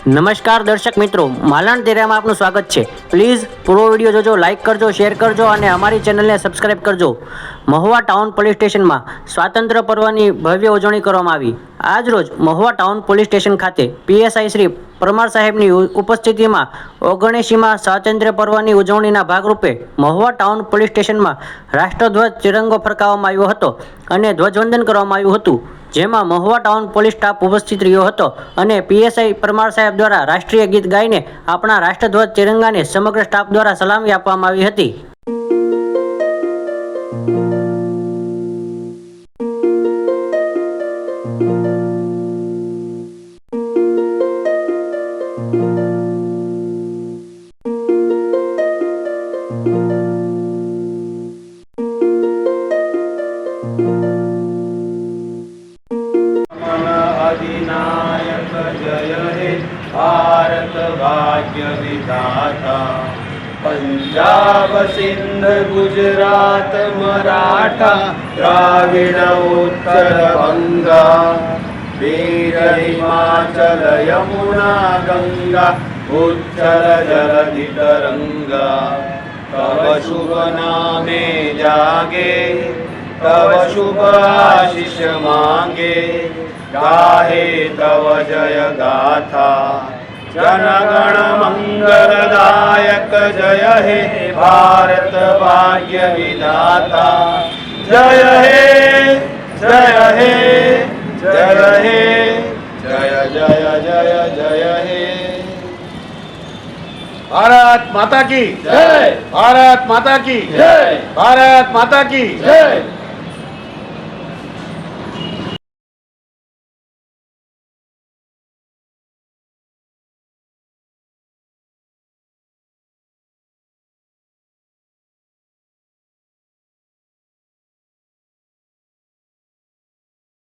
નમસ્કાર દર્શક મિત્રો, માલણ તેરામાં આપનું સ્વાગત છે। પ્લીઝ પૂરો વિડીયો જોજો, લાઇક કરજો, શેર કરજો અને અમારી ચેનલને સબસ્ક્રાઇબ કરજો। મહુવા ટાઉન પોલીસ સ્ટેશનમાં સ્વાતંત્ર્ય પર્વની ભવ્ય ઉજવણી કરવામાં આવી। આજ રોજ મહુવા ટાઉન પોલીસ સ્ટેશન ખાતે પીએસઆઈ શ્રી પરમાર સાહેબની ઉપસ્થિતિમાં 79મા સ્વાતંત્ર્ય પર્વની ઉજવણીના ભાગરૂપે મહુવા ટાઉન પોલીસ સ્ટેશનમાં રાષ્ટ્રધ્વજ તિરંગો ફરકાવવામાં આવ્યો હતો અને ધ્વજવંદન કરવામાં આવ્યું હતું, જેમાં મહુવા ટાઉન પોલીસ સ્ટાફ ઉપસ્થિત રહ્યો હતો અને પીએસઆઈ પરમાર સાહેબ દ્વારા રાષ્ટ્રીય ગીત ગાઈને આપણા રાષ્ટ્રધ્વજ તિરંગાને સમગ્ર સ્ટાફ દ્વારા સલામી આપવામાં આવી હતી। अधिनायक जय हे भारत भाग्य विधाता। पंजाब सिंध गुजरात मराठा द्राविड़ उत्तर बंगा वीर हिमाचल यमुना गंगा उच्चल जलधि तरंगा। तव शुभ नामे जागे तव शुभ आशीष मांगे गाहे तव जय गाथा। जन गण मंगलदायक जय हे भारत भाग्य विधाता। जय हे जय हे जय हे जय जय जय जय हे। भारत माता की जय, भारत माता की जय, भारत माता की जय।